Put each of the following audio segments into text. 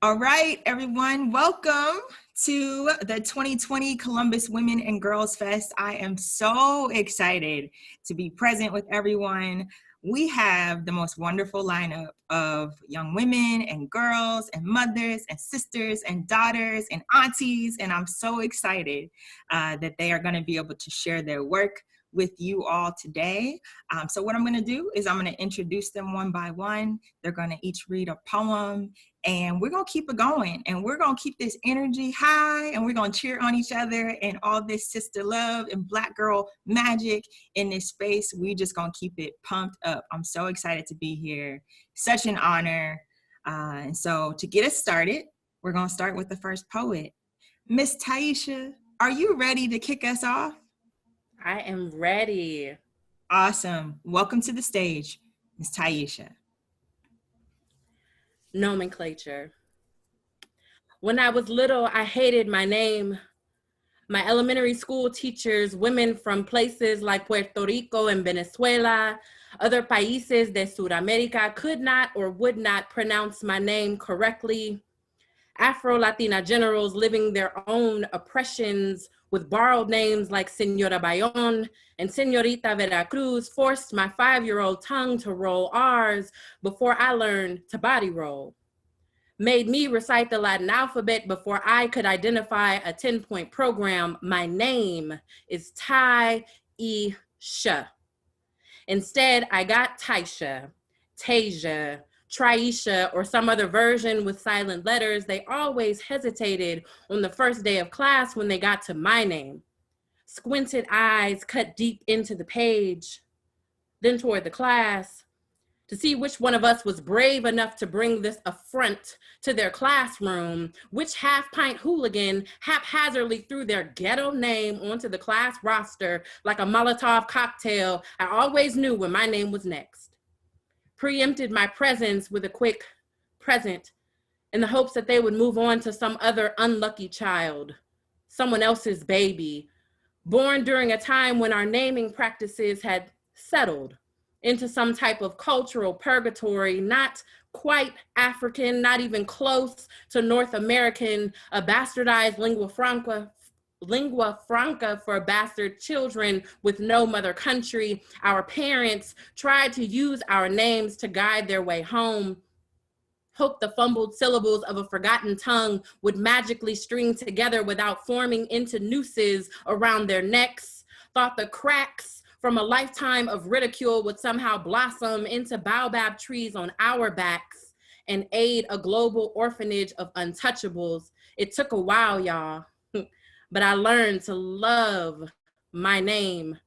All right, everyone, welcome to the 2020 Columbus Women and Girls Fest. I am so excited to be present with everyone. We have the most wonderful lineup of young women and girls and mothers and sisters and daughters and aunties, and I'm so excited that they are going to be able to share their work with you all today. So what I'm going to do is I'm going to introduce them one by one. They're going to each read a poem, and we're going to keep it going, and we're going to keep this energy high, and we're going to cheer on each other and all this sister love and Black girl magic in this space. We just going to keep it pumped up. I'm so excited to be here. Such an honor. And so to get us started, we're going to start with the first poet. Miss Taisha, are you ready to kick us off? I am ready. Awesome. Welcome to the stage, Miss Taisha. Nomenclature. When I was little, I hated my name. My elementary school teachers, women from places like Puerto Rico and Venezuela, other países de Sudamérica, could not or would not pronounce my name correctly. Afro-Latina generals living their own oppressions with borrowed names like Señora Bayón and Señorita Veracruz forced my 5-year-old tongue to roll R's before I learned to body roll. Made me recite the Latin alphabet before I could identify a 10-point program. My name is Taisha. Instead, I got Taisha, Tasia, Triesha, or some other version with silent letters. They always hesitated on the first day of class when they got to my name. Squinted eyes cut deep into the page, then toward the class, to see which one of us was brave enough to bring this affront to their classroom, which half-pint hooligan haphazardly threw their ghetto name onto the class roster like a Molotov cocktail. I always knew when my name was next. Preempted my presence with a quick present in the hopes that they would move on to some other unlucky child, someone else's baby, born during a time when our naming practices had settled into some type of cultural purgatory, not quite African, not even close to North American, a bastardized lingua franca for bastard children with no mother country. Our parents tried to use our names to guide their way home, hoped the fumbled syllables of a forgotten tongue would magically string together without forming into nooses around their necks, thought the cracks from a lifetime of ridicule would somehow blossom into baobab trees on our backs and aid a global orphanage of untouchables. It took a while, y'all, but I learned to love my name.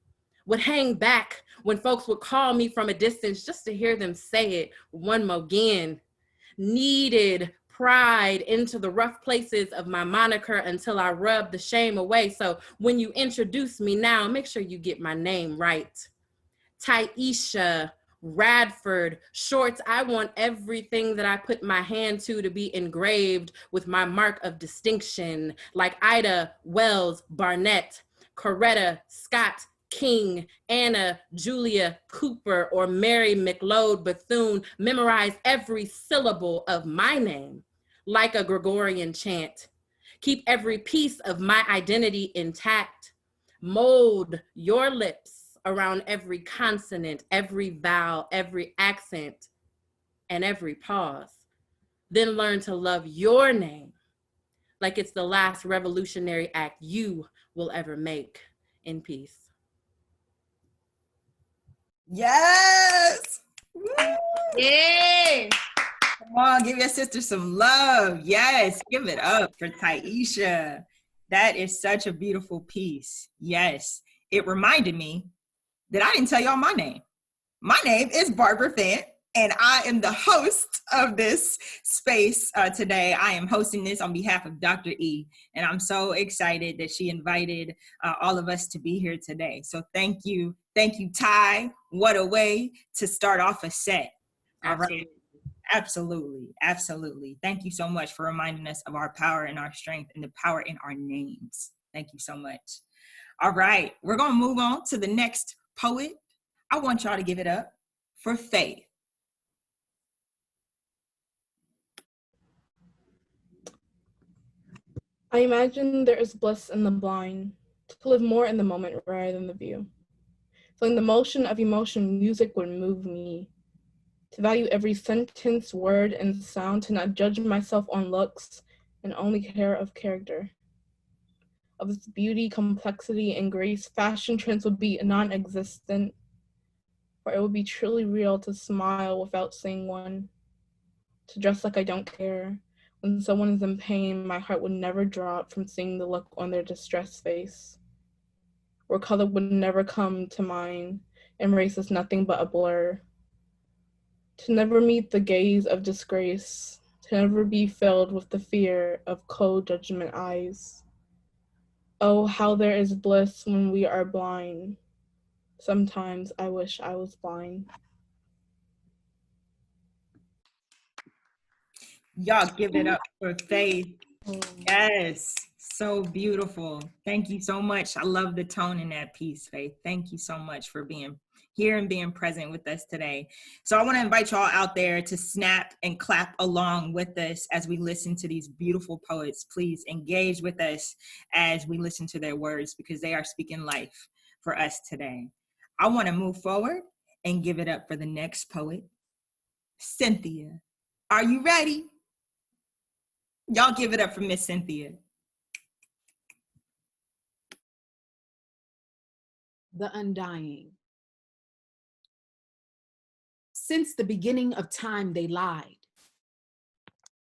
Would hang back when folks would call me from a distance just to hear them say it one more again. Needed pride into the rough places of my moniker until I rubbed the shame away. So when you introduce me now, make sure you get my name right. Taisha Radford Shorts. I want everything that I put my hand to be engraved with my mark of distinction, like Ida Wells Barnett, Coretta Scott King, Anna Julia Cooper, or Mary McLeod Bethune. Memorize every syllable of my name like a Gregorian chant. Keep every piece of my identity intact. Mold your lips around every consonant, every vowel, every accent, and every pause. Then learn to love your name like it's the last revolutionary act you will ever make. In peace. Yes. Yeah. Come on, give your sister some love. Yes, give it up for Taisha. That is such a beautiful piece. Yes, it reminded me that I didn't tell y'all my name. My name is Barbara Fant, and I am the host of this space today. I am hosting this on behalf of Dr. E, and I'm so excited that she invited all of us to be here today. So thank you. Thank you, Ty. What a way to start off a set. All right. Absolutely. Absolutely. Thank you so much for reminding us of our power and our strength and the power in our names. Thank you so much. All right. We're going to move on to the next poet. I want y'all to give it up for Faith. I imagine there is bliss in the blind, to live more in the moment rather than the view. Feeling the motion of emotion, music would move me. To value every sentence, word, and sound, to not judge myself on looks, and only care of character. Of its beauty, complexity, and grace, fashion trends would be non-existent, for it would be truly real to smile without saying one, to dress like I don't care. When someone is in pain, my heart would never drop from seeing the look on their distressed face, where color would never come to mind, and race is nothing but a blur. To never meet the gaze of disgrace, to never be filled with the fear of cold judgment eyes. Oh, how there is bliss when we are blind. Sometimes I wish I was blind. Y'all give it up for Faith. Yes, so beautiful. Thank you so much. I love the tone in that piece, Faith. Thank you so much for being here and being present with us today. So I want to invite y'all out there to snap and clap along with us as we listen to these beautiful poets. Please engage with us as we listen to their words, because they are speaking life for us today. I want to move forward and give it up for the next poet, Cynthia. Are you ready? Y'all give it up for Miss Cynthia. The undying. Since the beginning of time, they lied.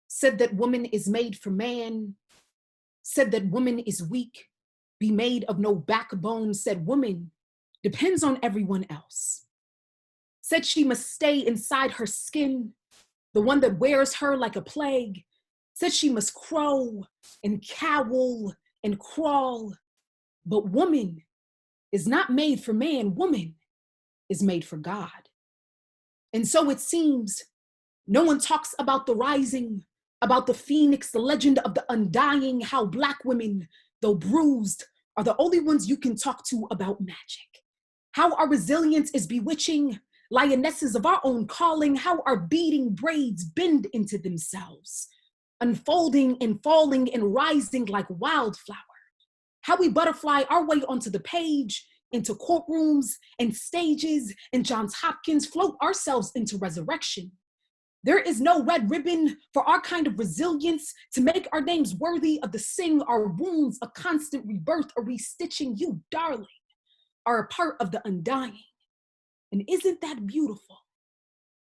Said that woman is made for man. Said that woman is weak, be made of no backbone. Said woman depends on everyone else. Said she must stay inside her skin, the one that wears her like a plague. Said she must crow and cowl and crawl. But woman is not made for man. Woman is made for God. And so it seems no one talks about the rising, about the phoenix, the legend of the undying, how Black women, though bruised, are the only ones you can talk to about magic. How our resilience is bewitching, lionesses of our own calling, how our beating braids bend into themselves, unfolding and falling and rising like wildflower. How we butterfly our way onto the page, into courtrooms and stages, and Johns Hopkins float ourselves into resurrection. There is no red ribbon for our kind of resilience to make our names worthy of the sing, our wounds a constant rebirth, a restitching. You, darling, are a part of the undying. And isn't that beautiful?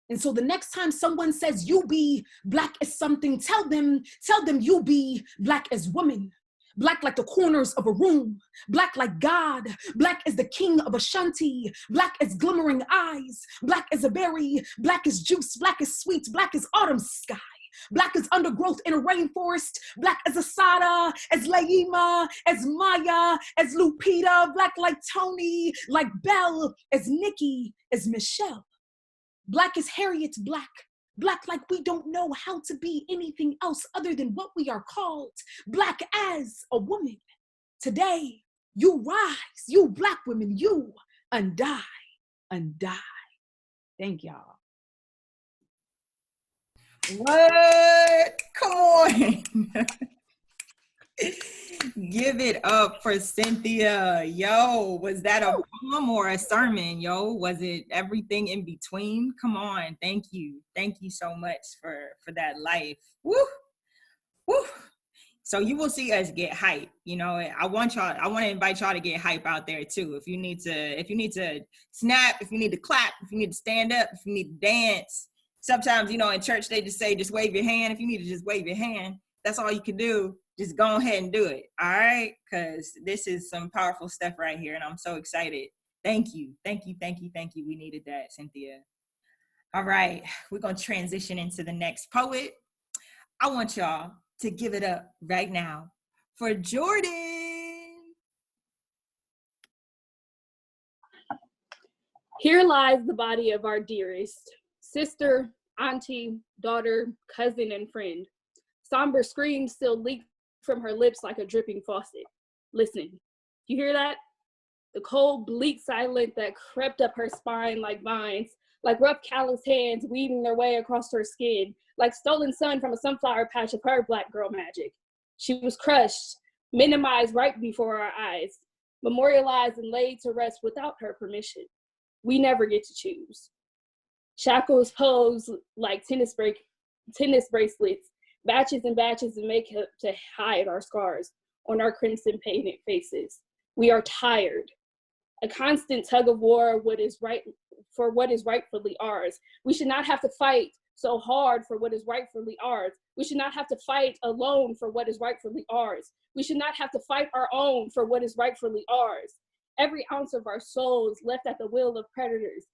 And so the next time someone says you be Black as something, tell them you be Black as woman. Black like the corners of a room, Black like God, Black as the king of Ashanti, Black as glimmering eyes, Black as a berry, Black as juice, Black as sweet, Black as autumn sky, Black as undergrowth in a rainforest, Black as Asada, as Laima, as Maya, as Lupita, Black like Tony, like Belle, as Nikki, as Michelle. Black as Harriet, Black. Black like we don't know how to be anything else other than what we are called. Black as a woman. Today, you rise, you Black women, you undy. Thank y'all. What? Come on. Give it up for Cynthia. Yo, was that a poem or a sermon? Yo, was it everything in between? Come on. Thank you. Thank you so much for that life. Woo. Woo. So you will see us get hype. You know, I want to invite y'all to get hype out there too. If you need to snap, if you need to clap, if you need to stand up, if you need to dance. Sometimes, you know, in church they just say, just wave your hand. If you need to just wave your hand, that's all you can do. Just go ahead and do it. All right. Because this is some powerful stuff right here. And I'm so excited. Thank you. Thank you. Thank you. Thank you. We needed that, Cynthia. All right. We're going to transition into the next poet. I want y'all to give it up right now for Jordan. Here lies the body of our dearest sister, auntie, daughter, cousin, and friend. Somber screams still leak from her lips like a dripping faucet. Listen, you hear that? The cold, bleak silence that crept up her spine like vines, like rough, calloused hands weaving their way across her skin, like stolen sun from a sunflower patch of her Black girl magic. She was crushed, minimized right before our eyes, memorialized and laid to rest without her permission. We never get to choose. Shackles posed like tennis bracelets, batches and batches of makeup to hide our scars on our crimson painted faces. We are tired. A constant tug of war for what is rightfully ours. We should not have to fight so hard for what is rightfully ours. We should not have to fight alone for what is rightfully ours. We should not have to fight our own for what is rightfully ours. Every ounce of our souls left at the will of predators,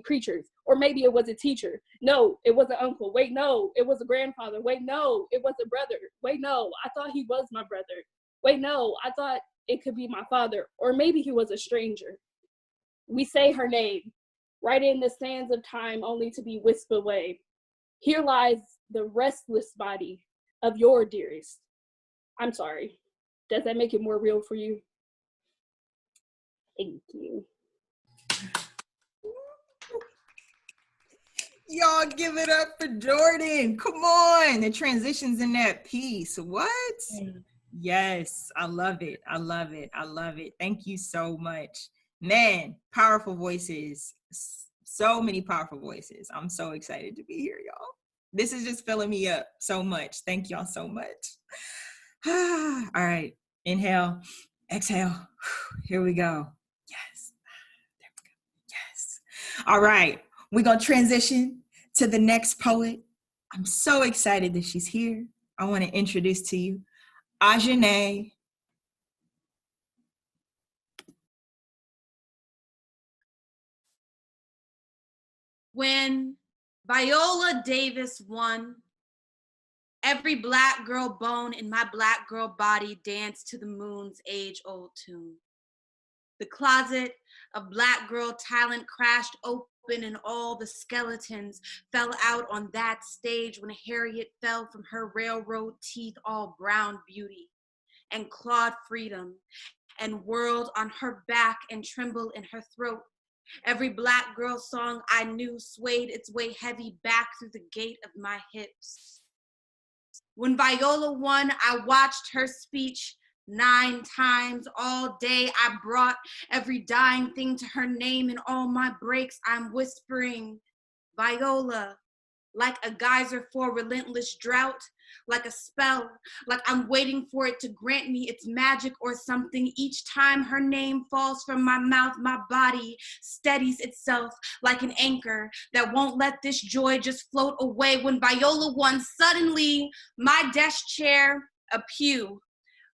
preachers, or maybe it was a teacher. No, it was an uncle. Wait, no, it was a grandfather. Wait, no, it was a brother. Wait, no, I thought he was my brother. Wait, no, I thought it could be my father, or maybe he was a stranger. We say her name, right in the sands of time, only to be whisked away. Here lies the restless body of your dearest. I'm sorry. Does that make it more real for you? Thank you. Y'all give it up for Jordan. Come on. The transitions in that piece. What? Yes. I love it. I love it. I love it. Thank you so much. Man, powerful voices. So many powerful voices. I'm so excited to be here, y'all. This is just filling me up so much. Thank y'all so much. All right. Inhale. Exhale. Here we go. Yes. There we go. Yes. All right. We're going to transition to the next poet. I'm so excited that she's here. I want to introduce to you Ajane. When Viola Davis won, every Black girl bone in my Black girl body danced to the moon's age-old tune. The closet of Black girl talent crashed open and all the skeletons fell out on that stage when Harriet fell from her railroad teeth, all brown beauty and clawed freedom and whirled on her back and trembled in her throat. Every Black girl song I knew swayed its way heavy back through the gate of my hips. When Viola won, I watched her speech 9 times all day. I brought every dying thing to her name. In all my breaks, I'm whispering, Viola, like a geyser for relentless drought, like a spell, like I'm waiting for it to grant me its magic or something. Each time her name falls from my mouth, my body steadies itself like an anchor that won't let this joy just float away. When Viola won, suddenly my desk chair, a pew,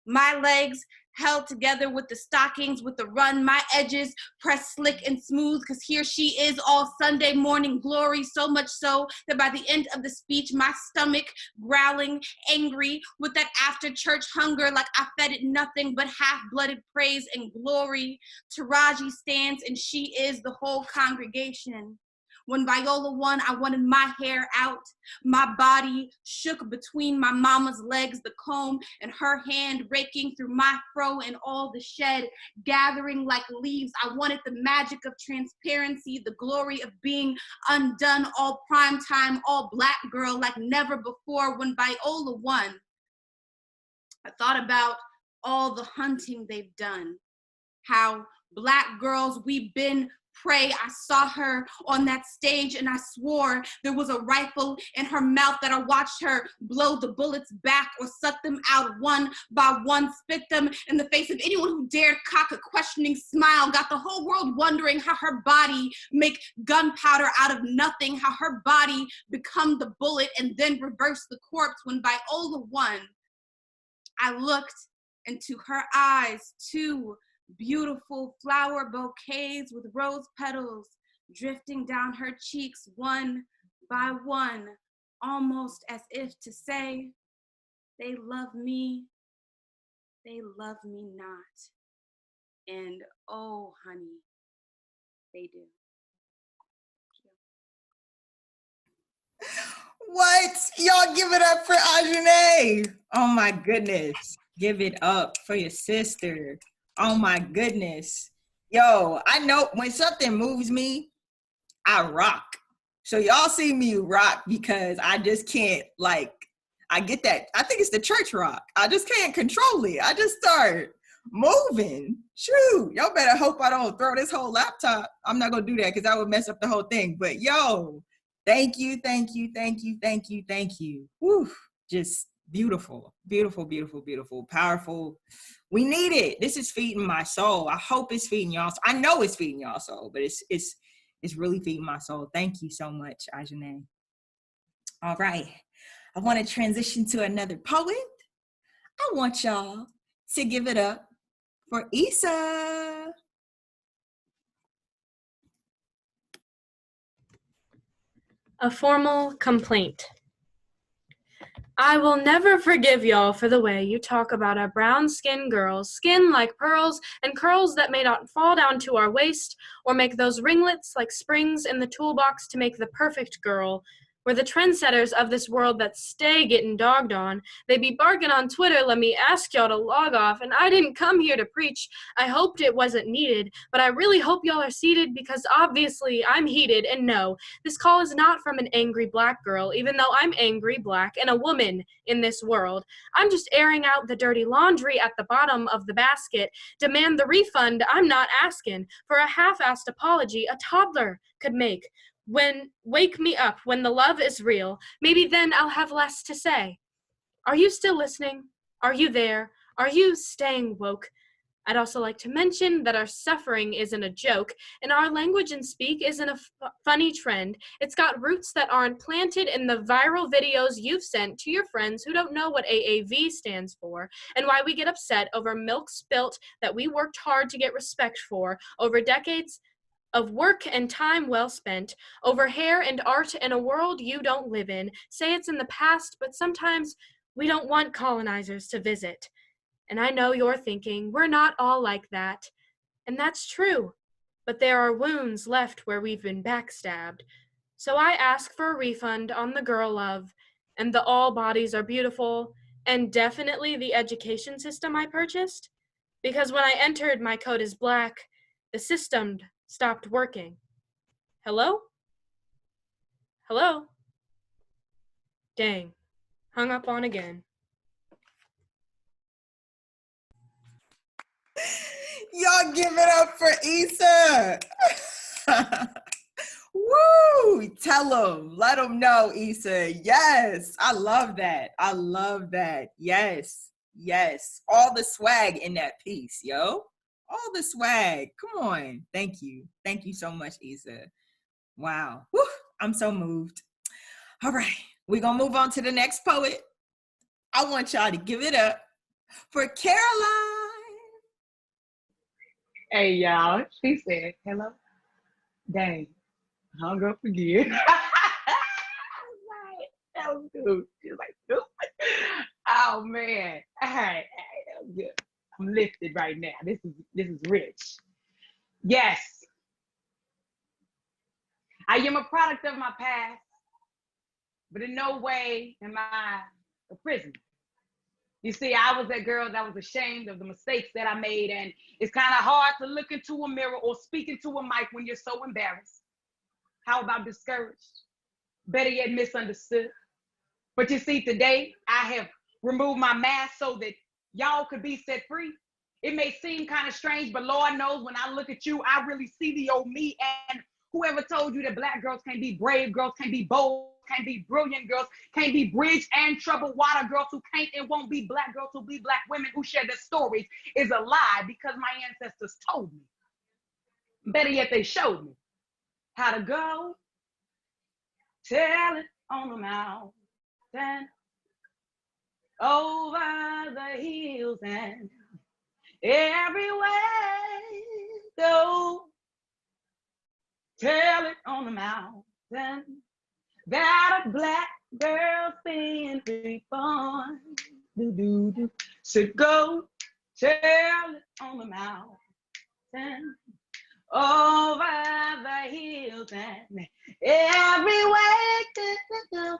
my legs held together with the stockings, with the run, my edges pressed slick and smooth, because here she is, all Sunday morning glory, so much so that by the end of the speech, my stomach growling, angry, with that after church hunger, like I fed it nothing but half-blooded praise and glory. Taraji stands and she is the whole congregation. When Viola won, I wanted my hair out. My body shook between my mama's legs, the comb and her hand raking through my fro and all the shed gathering like leaves. I wanted the magic of transparency, the glory of being undone, all prime time, all Black girl like never before. When Viola won, I thought about all the hunting they've done, how Black girls we've been prey. I saw her on that stage and I swore there was a rifle in her mouth, that I watched her blow the bullets back or suck them out one by one, spit them in the face of anyone who dared cock a questioning smile. Got the whole world wondering how her body make gunpowder out of nothing, how her body become the bullet and then reverse the corpse. When Viola won, I looked into her eyes too. Beautiful flower bouquets with rose petals drifting down her cheeks one by one, almost as if to say, they love me not. And oh, honey, they do. What? Y'all give it up for Ajane. Oh my goodness. Give it up for your sister. Oh my goodness. Yo, I know when something moves me, I rock. So y'all see me rock because I just can't, like, I get that. I think it's the church rock. I just can't control it. I just start moving. Shoot, y'all better hope I don't throw this whole laptop. I'm not gonna do that because that would mess up the whole thing. But yo, thank you. Woo, just beautiful, powerful. We need it. This is feeding my soul. I hope it's feeding y'all. I know it's feeding y'all soul, but it's really feeding my soul. Thank you so much, Ajane. All right. I want to transition to another poet. I want y'all to give it up for Issa. A formal complaint. I will never forgive y'all for the way you talk about our brown-skinned girls, skin like pearls and curls that may not fall down to our waist or make those ringlets like springs in the toolbox to make the perfect girl. We're the trendsetters of this world that stay getting dogged on. They be barking on Twitter, let me ask y'all to log off, and I didn't come here to preach. I hoped it wasn't needed, but I really hope y'all are seated because obviously I'm heated, and no, this call is not from an angry black girl, even though I'm angry, black, and a woman in this world. I'm just airing out the dirty laundry at the bottom of the basket. Demand the refund I'm not asking for a half-assed apology a toddler could make. Wake me up when the love is real, maybe then I'll have less to say. Are you still listening? Are you there? Are you staying woke? I'd also like to mention that our suffering isn't a joke, and our language and speak isn't a funny trend. It's got roots that aren't planted in the viral videos you've sent to your friends who don't know what AAV stands for, and why we get upset over milk spilt that we worked hard to get respect for over decades of work and time well spent, over hair and art in a world you don't live in. Say it's in the past, but sometimes we don't want colonizers to visit. And I know you're thinking, we're not all like that. And that's true, but there are wounds left where we've been backstabbed. So I ask for a refund on the girl love, and the all bodies are beautiful, and definitely the education system I purchased. Because when I entered my coat is black, the system stopped working. Hello? Hello? Dang, hung up on again. Y'all give it up for Issa. Woo! Tell them, let them know, Issa. Yes, I love that. Yes. All the swag in that piece, yo. All the swag. Come on. Thank you so much, Issa. Wow. Woo, I'm so moved. All right, we're gonna move on to the next poet. I want y'all to give it up for Caroline. Hey y'all, she said, hello. Dang, hung up again. That was good. She was like, good. Oh man. All right, that was good. I'm lifted right now. This is rich. Yes. I am a product of my past, but in no way am I a prisoner. You see, I was that girl that was ashamed of the mistakes that I made, and it's kind of hard to look into a mirror or speak into a mic when you're so embarrassed. How about discouraged? Better yet, misunderstood. But you see, today, I have removed my mask so that y'all could be set free. It may seem kind of strange, but Lord knows when I look at you, I really see the old me. And whoever told you that black girls can't be brave, girls can't be bold, can't be brilliant girls, can't be bridge and troubled water girls who can't and won't be black girls who be black women who share their stories is a lie, because my ancestors told me. Better yet, they showed me how to go. Tell it on the mountain, over the hills and everywhere go. Tell it on the mountain that a black girl's been reborn. So go tell it on the mountain, over the hills and everywhere. Tell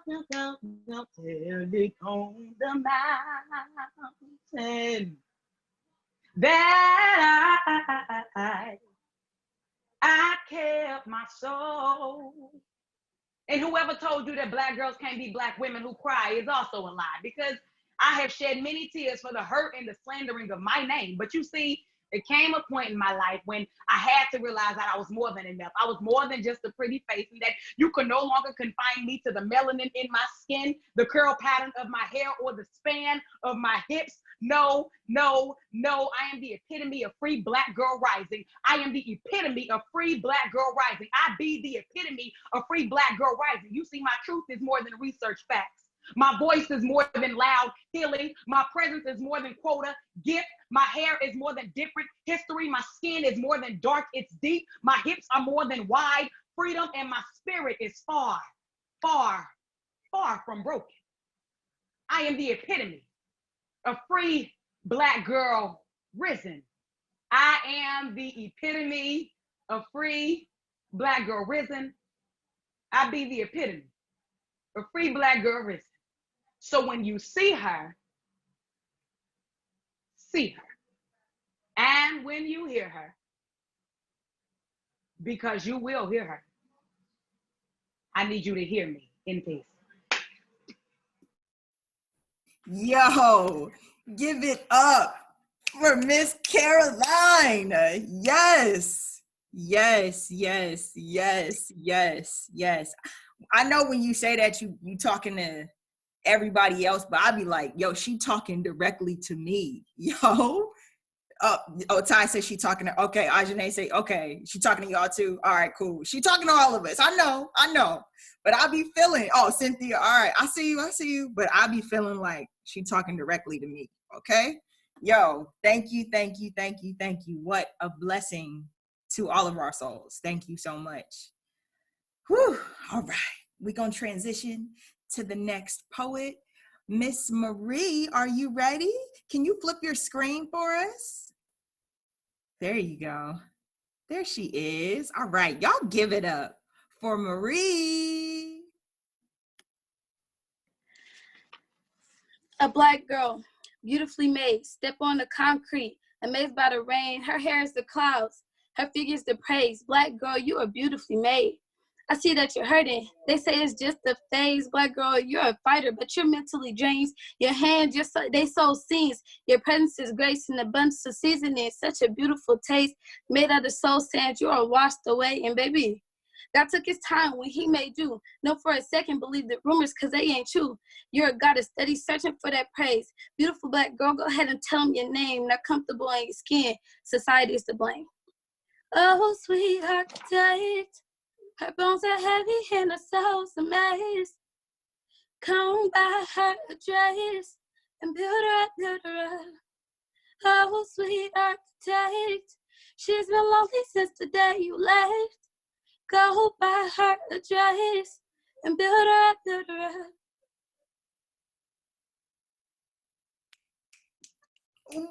it on the mountain that I kept my soul And whoever told you that black girls can't be black women who cry is also a lie, because I have shed many tears for the hurt and the slandering of my name. But you see, there came a point in my life when I had to realize that I was more than enough. I was more than just a pretty face, and that you could no longer confine me to the melanin in my skin, the curl pattern of my hair, or the span of my hips. No, no, no. I am the epitome of free black girl rising. I am the epitome of free black girl rising. I be the epitome of free black girl rising. You see, my truth is more than research facts. My voice is more than loud healing. My presence is more than quota, gift. My hair is more than different history. My skin is more than dark, it's deep. My hips are more than wide freedom, and my spirit is far, far, far from broken. I am the epitome of free black girl risen. I am the epitome of free black girl risen. I be the epitome of free black girl risen. So when you see her, see her. And when you hear her, because you will hear her, I need you to hear me in peace. Yo, give it up for Miss Caroline. Yes, yes, yes, yes, yes, yes. I know when you say that you talking to everybody else, but I'd be like, yo, she talking directly to me. Yo. Ty says she talking to, okay, Ajane say, okay, she talking to y'all too. All right, cool. She talking to all of us. I know. But I be feeling, oh, Cynthia, all right, I see you. But I be feeling like she talking directly to me, okay? Yo, thank you. What a blessing to all of our souls. Thank you so much. Whew, all right. We're going to transition to the next poet. Miss Marie, are you ready? Can you flip your screen for us? There you go. There she is. All right, y'all give it up for Marie. A black girl, beautifully made, step on the concrete, amazed by the rain. Her hair is the clouds, her figure's the praise. Black girl, you are beautifully made. I see that you're hurting. They say it's just a phase. Black girl, you're a fighter, but you're mentally drained. Your hands, they sow seeds. Your presence is grace and abundance of seasoning. Such a beautiful taste. Made out of soul sand, you are washed away. And baby, God took his time when he made you. No, for a second, believe the rumors, because they ain't true. You're a goddess, steady searching for that praise. Beautiful black girl, go ahead and tell them your name. Not comfortable in your skin. Society is to blame. Oh, sweetheart, tight. Her bones are heavy and her soul's amazed. Come by her address and build her up. Oh, sweet architect, she's been lonely since the day you left. Go by her address and build her up.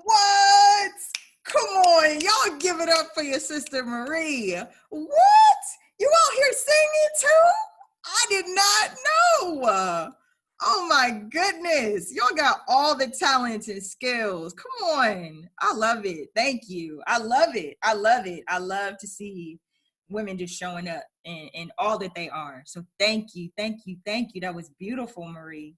What? Come on, y'all give it up for your sister Marie. What? You out here singing too? I did not know. Oh my goodness. Y'all got all the talents and skills. Come on. I love it. Thank you. I love it. I love to see women just showing up in all that they are. So thank you. That was beautiful, Marie.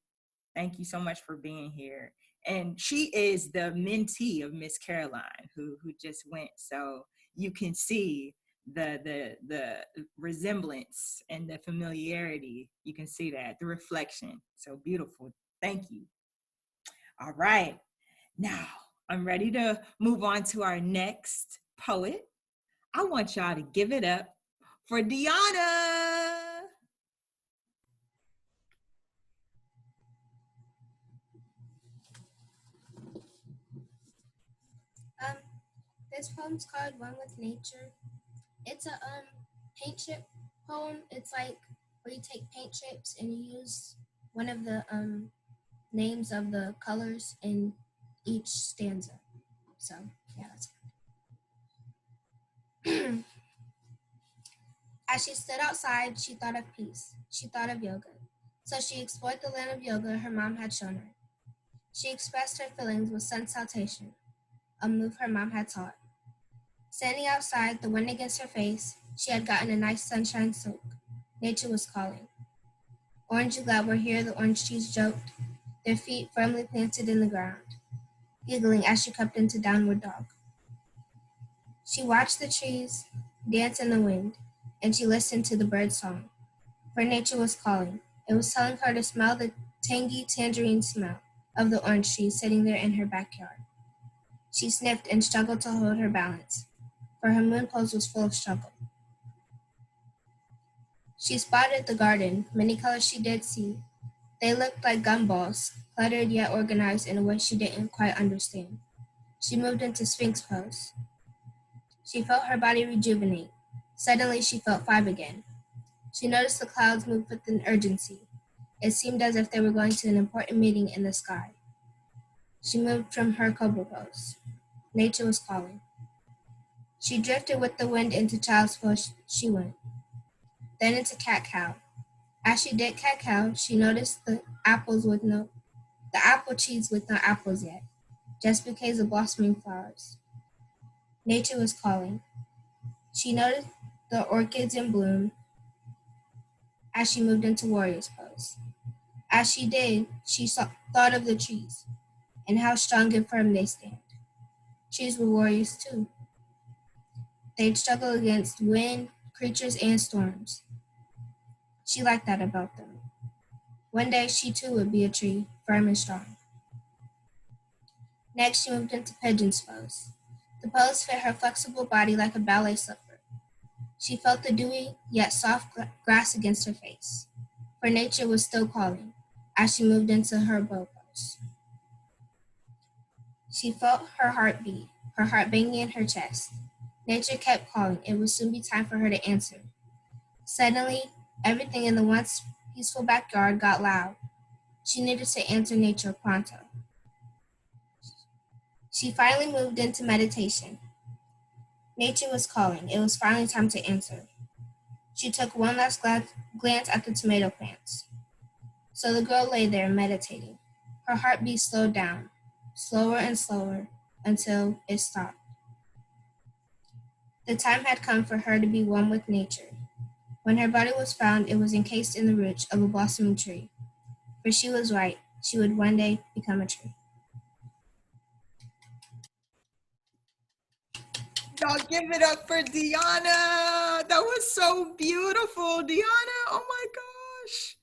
Thank you so much for being here. And she is the mentee of Miss Caroline who just went. So you can see the resemblance and the familiarity. You can see that, the reflection. So beautiful. Thank you. All right. Now I'm ready to move on to our next poet. I want y'all to give it up for Deanna. This poem's called One with Nature. It's a paint chip poem. It's like where you take paint chips and you use one of the names of the colors in each stanza. So yeah, that's it. As she stood outside, she thought of peace. She thought of yoga. So she explored the land of yoga her mom had shown her. She expressed her feelings with sun salutation, a move her mom had taught. Standing outside, the wind against her face, she had gotten a nice sunshine soak. Nature was calling. Orange and glad were here, the orange trees joked, their feet firmly planted in the ground, giggling as she crept into downward dog. She watched the trees dance in the wind, and she listened to the bird's song. For nature was calling. It was telling her to smell the tangy tangerine smell of the orange trees sitting there in her backyard. She sniffed and struggled to hold her balance, for her moon pose was full of struggle. She spotted the garden. Many colors she did see. They looked like gumballs, cluttered yet organized in a way she didn't quite understand. She moved into Sphinx pose. She felt her body rejuvenate. Suddenly she felt 5 again. She noticed the clouds move with an urgency. It seemed as if they were going to an important meeting in the sky. She moved from her cobra pose. Nature was calling. She drifted with the wind into child's pose. She went. Then into cat-cow. As she did cat-cow, she noticed the apple trees with no apples yet, just bouquets of blossoming flowers. Nature was calling. She noticed the orchids in bloom as she moved into warrior's pose. As she did, she thought of the trees and how strong and firm they stand. Trees were warriors too. They'd struggle against wind, creatures, and storms. She liked that about them. One day she too would be a tree, firm and strong. Next she moved into pigeon's pose. The pose fit her flexible body like a ballet slipper. She felt the dewy yet soft grass against her face, for nature was still calling as she moved into her bow pose. She felt her heart beat, her heart banging in her chest. Nature kept calling. It would soon be time for her to answer. Suddenly, everything in the once peaceful backyard got loud. She needed to answer nature pronto. She finally moved into meditation. Nature was calling. It was finally time to answer. She took one last glance at the tomato plants. So the girl lay there meditating. Her heartbeat slowed down, slower and slower, until it stopped. The time had come for her to be one with nature. When her body was found, it was encased in the roots of a blossoming tree. For she was right. She would one day become a tree. Y'all give it up for Deanna. That was so beautiful, Deanna. Oh my gosh.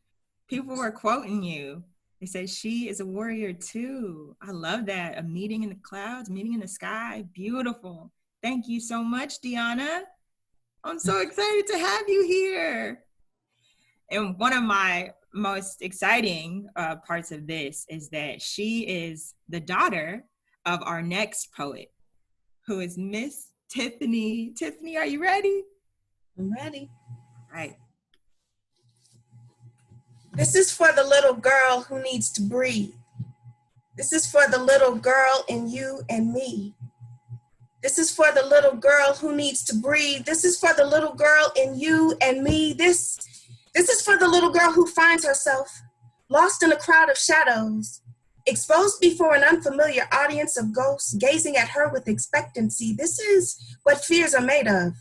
People were quoting you. They said she is a warrior too. I love that. A meeting in the clouds, meeting in the sky. Beautiful. Thank you so much, Deanna. I'm so excited to have you here. And one of my most exciting parts of this is that she is the daughter of our next poet, who is Miss Tiffany. Tiffany, are you ready? I'm ready. All right. This is for the little girl who needs to breathe. This is for the little girl in you and me. This is for the little girl who needs to breathe. This is for the little girl in you and me. This is for the little girl who finds herself lost in a crowd of shadows, exposed before an unfamiliar audience of ghosts, gazing at her with expectancy. This is what fears are made of.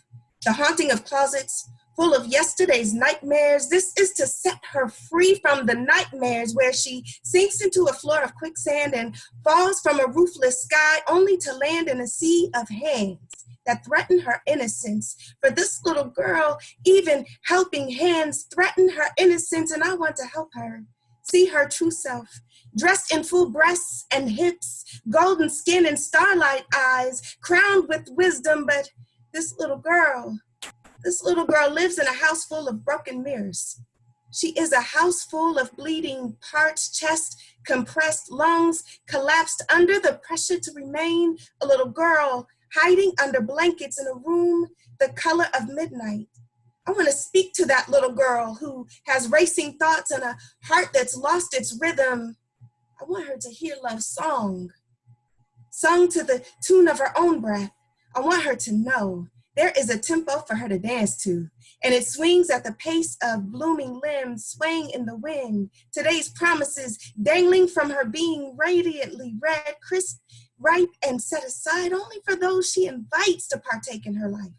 The haunting of closets full of yesterday's nightmares. This is to set her free from the nightmares where she sinks into a floor of quicksand and falls from a roofless sky only to land in a sea of hands that threaten her innocence. For this little girl, even helping hands threaten her innocence, and I want to help her see her true self, dressed in full breasts and hips, golden skin and starlight eyes, crowned with wisdom. But this little girl lives in a house full of broken mirrors. She is a house full of bleeding parts, chest compressed, lungs collapsed under the pressure to remain a little girl hiding under blankets in a room the color of midnight. I want to speak to that little girl who has racing thoughts and a heart that's lost its rhythm. I want her to hear love's song, sung to the tune of her own breath. I want her to know there is a tempo for her to dance to, and it swings at the pace of blooming limbs swaying in the wind. Today's promises dangling from her being radiantly red, crisp, ripe, and set aside only for those she invites to partake in her life.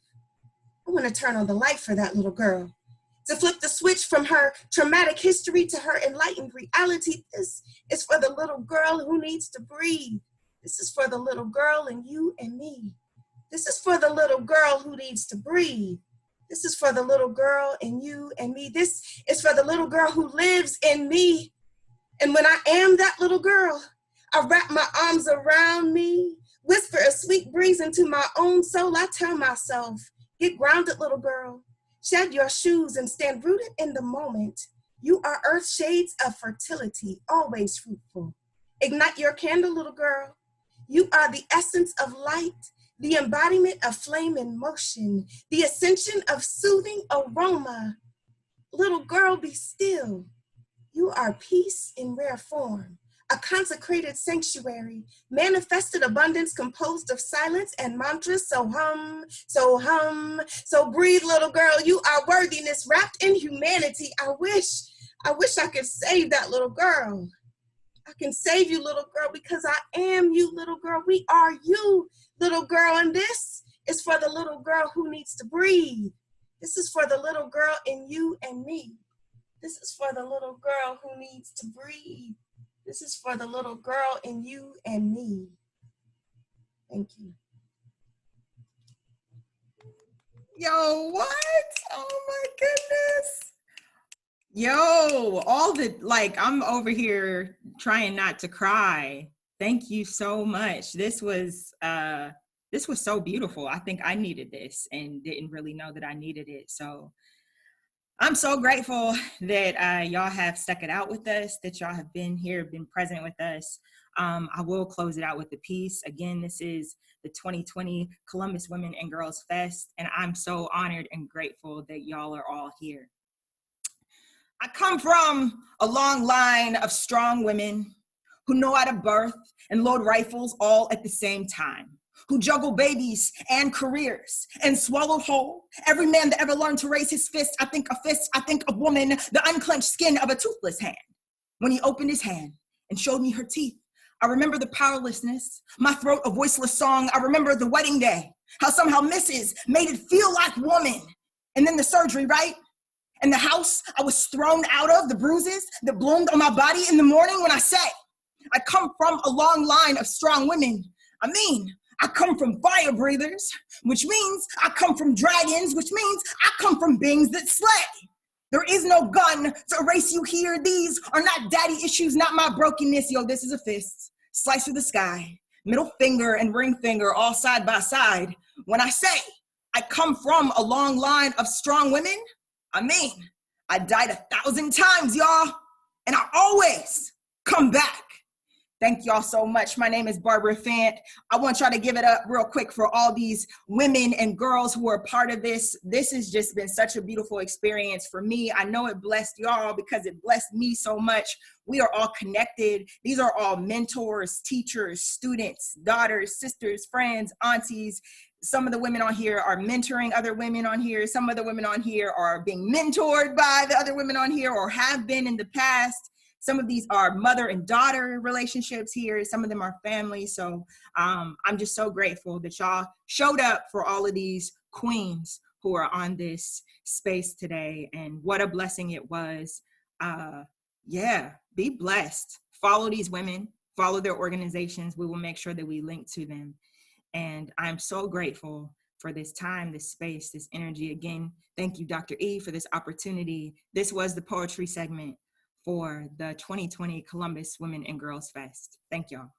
I want to turn on the light for that little girl, to flip the switch from her traumatic history to her enlightened reality. This is for the little girl who needs to breathe. This is for the little girl in you and me. This is for the little girl who needs to breathe. This is for the little girl in you and me. This is for the little girl who lives in me. And when I am that little girl, I wrap my arms around me, whisper a sweet breeze into my own soul. I tell myself, get grounded, little girl. Shed your shoes and stand rooted in the moment. You are earth's shades of fertility, always fruitful. Ignite your candle, little girl. You are the essence of light, the embodiment of flame in motion, the ascension of soothing aroma. Little girl, be still. You are peace in rare form, a consecrated sanctuary, manifested abundance composed of silence and mantras. So hum, so breathe, little girl. You are worthiness wrapped in humanity. I wish I could save that little girl. I can save you, little girl, because I am you, little girl. We are you, little girl. And this is for the little girl who needs to breathe. This is for the little girl in you and me. This is for the little girl who needs to breathe. This is for the little girl in you and me. Thank you. Yo, what? Oh my goodness. Yo, all the, like, I'm over here trying not to cry. Thank you so much. This was so beautiful. I think I needed this and didn't really know that I needed it. So I'm so grateful that y'all have stuck it out with us, that y'all have been here, been present with us. I will close it out with a piece. Again, this is the 2020 Columbus Women and Girls Fest, and I'm so honored and grateful that y'all are all here. I come from a long line of strong women who know how to birth and load rifles all at the same time, who juggle babies and careers and swallow whole every man that ever learned to raise his fist. I think a fist, I think a woman, the unclenched skin of a toothless hand. When he opened his hand and showed me her teeth, I remember the powerlessness, my throat a voiceless song. I remember the wedding day, how somehow misses made it feel like woman. And then the surgery, right? And the house I was thrown out of, the bruises that bloomed on my body in the morning when I say, I come from a long line of strong women. I come from fire breathers, which means I come from dragons, which means I come from beings that slay. There is no gun to erase you here. These are not daddy issues, not my brokenness. Yo, this is a fist, slice through the sky, middle finger and ring finger all side by side. When I say I come from a long line of strong women, I died 1,000 times, y'all, and I always come back. Thank y'all so much. My name is Barbara Fant. I want y'all to give it up real quick for all these women and girls who are part of this. This has just been such a beautiful experience for me. I know it blessed y'all because it blessed me so much. We are all connected. These are all mentors, teachers, students, daughters, sisters, friends, aunties. Some of the women on here are mentoring other women on here. Some of the women on here are being mentored by the other women on here or have been in the past. Some of these are mother and daughter relationships here. Some of them are family. So I'm just so grateful that y'all showed up for all of these queens who are on this space today. And what a blessing it was. Yeah, be blessed. Follow these women, follow their organizations. We will make sure that we link to them. And I'm so grateful for this time, this space, this energy. Again, thank you, Dr. E, for this opportunity. This was the poetry segment for the 2020 Columbus Women and Girls Fest. Thank y'all.